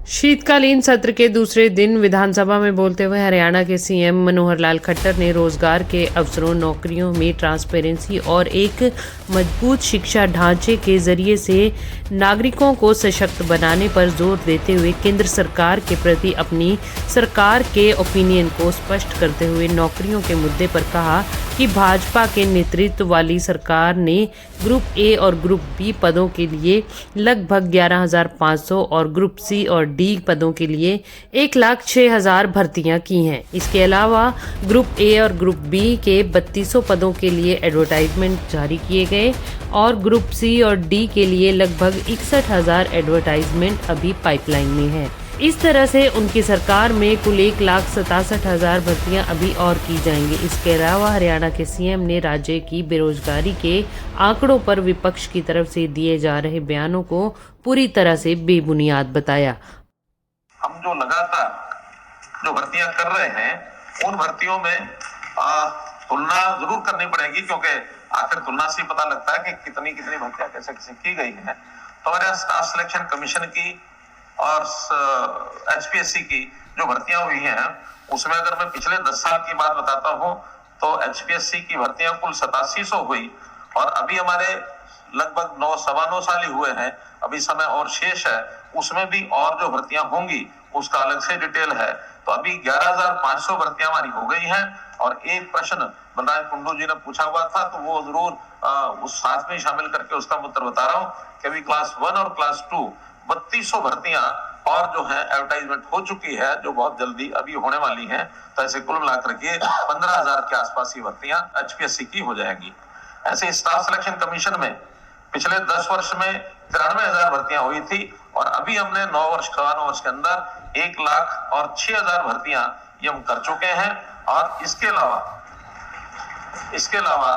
शीतकालीन सत्र के दूसरे दिन विधानसभा में बोलते हुए हरियाणा के सीएम मनोहर लाल खट्टर ने रोजगार के अवसरों, नौकरियों में ट्रांसपेरेंसी और एक मजबूत शिक्षा ढांचे के जरिए से नागरिकों को सशक्त बनाने पर जोर देते हुए केंद्र सरकार के प्रति अपनी सरकार के ओपिनियन को स्पष्ट करते हुए नौकरियों के मुद्दे पर कहा कि भाजपा के नेतृत्व वाली सरकार ने ग्रुप ए और ग्रुप बी पदों के लिए लगभग 11,500 और ग्रुप सी और डी पदों के लिए 1,06,000 भर्तियां की हैं। इसके अलावा ग्रुप ए और ग्रुप बी के 3200 पदों के लिए एडवर्टाइजमेंट जारी किए गए और ग्रुप सी और डी के लिए लगभग 61,000 एडवर्टाइजमेंट अभी पाइपलाइन में है। इस तरह से उनकी सरकार में कुल 1,67,000 भर्तियां अभी और की जाएंगी। इसके अलावा हरियाणा के सीएम ने राज्य की बेरोजगारी के आंकड़ों पर विपक्ष की तरफ से दिए जा रहे बयानों को पूरी तरह से बेबुनियाद बताया। हम जो लगातार जो भर्तियां कर रहे हैं उन भर्तियों में तुलना जरूर करनी पड़ेगी, क्योंकि आखिर तुलना से पता लगता है कि कितनी कितनी भर्तियां कैसे कैसे की गई हैं। तो हमारे स्टाफ सिलेक्शन कमीशन की और एचपीएससी की जो भर्तियां हुई हैं उसमें अगर मैं पिछले 10 साल की बात बताता हूं तो एचपीएससी की भर्तियां कुल 8700 हुई और अभी हमारे लगभग 9-9.25 साल ही हुए हैं, अभी समय और शेष है, उसमें भी और जो भर्तियां होंगी उसका अलग से डिटेल है। तो अभी 11,500 भर्तियां हमारी हो गई हैं और एक प्रश्न बलराज कुंडू जी ने पूछा हुआ था तो वो जरूर उस साथ में शामिल करके उसका उत्तर बता रहा हूँ कि अभी क्लास 1 और क्लास 2 3200 भर्तियां और जो है एडवर्टाइजमेंट हो चुकी है, जो बहुत जल्दी अभी होने वाली हैं। तो ऐसे कुल मिलाकर के 15,000 के आसपास की भर्तियां एचपीएससी की हो जाएंगी। ऐसे स्टाफ सिलेक्शन कमीशन में पिछले 10 वर्ष में 93,000 भर्तियां हुई थी और अभी हमने 9 वर्ष 9 वर्ष के अंदर 1,06,000 भर्तियां ये हम कर चुके हैं। और इसके अलावा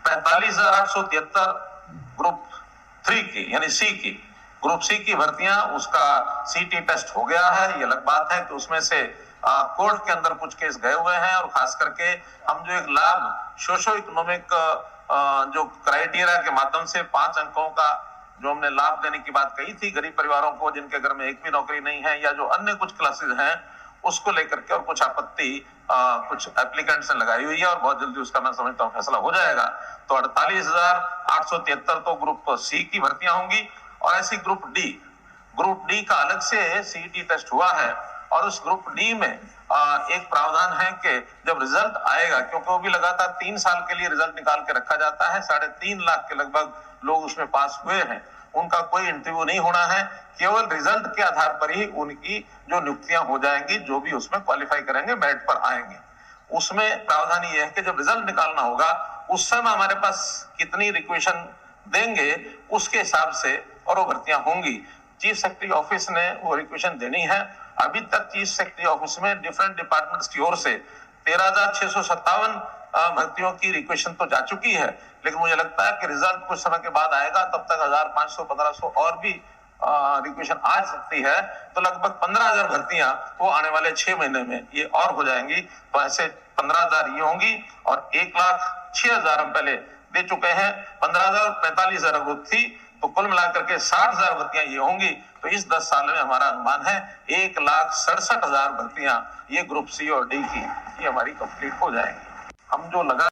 45,873 ग्रुप 3 की यानी सी की ग्रुप सी की भर्तियां, उसका सीटी टेस्ट हो गया है। ये अलग बात है कि उसमें से कोर्ट के अंदर कुछ केस गए हुए हैं और खास करके हम जो एक लाभ सोशो इकोनॉमिक जो क्राइटेरिया के माध्यम से 5 अंकों का जो हमने लाभ देने की बात कही थी गरीब परिवारों को जिनके घर में एक भी नौकरी नहीं है या जो अन्य कुछ क्लासेस हैं, उसको लेकर के और कुछ आपत्ति कुछ एप्लीकेंट्स ने लगाई हुई है और बहुत जल्दी उसका मैं समझता हूँ फैसला हो जाएगा। तो 48,873 तो ग्रुप सी की भर्तियां होंगी और ऐसी ग्रुप डी का अलग से सीईटी टेस्ट हुआ है और उस ग्रुप डी में एक प्रावधान है कि जब रिजल्ट आएगा, क्योंकि वो भी लगातार 3 साल के लिए रिजल्ट निकाल के रखा जाता है, 3.5 लाख के लगभग लोग उसमें पास हुए हैं, उनका कोई इंटरव्यू नहीं होना है, केवल रिजल्ट के आधार पर ही उनकी जो नियुक्तियां हो जाएंगी, जो भी उसमें क्वालिफाई करेंगे मेरिट पर आएंगे। उसमें प्रावधान ये है कि जब रिजल्ट निकालना होगा उस समय हमारे पास कितनी रिक्वेशन देंगे उसके हिसाब से और वो भर्तियां होंगी। चीफ सेक्रेटरी ऑफिस ने वो रिक्वेशन देनी है। अभी तक चीफ सेक्रेटरी ऑफिस में डिफरेंट डिपार्टमेंट्स की ओर से 13,657 भर्तियों की रिक्वेशन तो जा चुकी है, लेकिन मुझे लगता है कि रिजल्ट कुछ समय के बाद आएगा, तब तक 1,500-1,500 और भी रिक्वेशन आ सकती है। तो लगभग 15,000 भर्तियां वो आने वाले 6 महीने में ये और हो जाएंगी। तो ऐसे 15,000 ये होंगी और 1,06,000 हम पहले दे चुके हैं। 15,000 और 45,000 ग्रुप थी, तो कुल मिलाकर के 60,000 भर्तियां ये होंगी। तो इस 10 साल में हमारा अनुमान है 1,67,000 भर्तियां ये ग्रुप सी और डी की ये हमारी कंप्लीट हो जाएंगी। हम जो लगा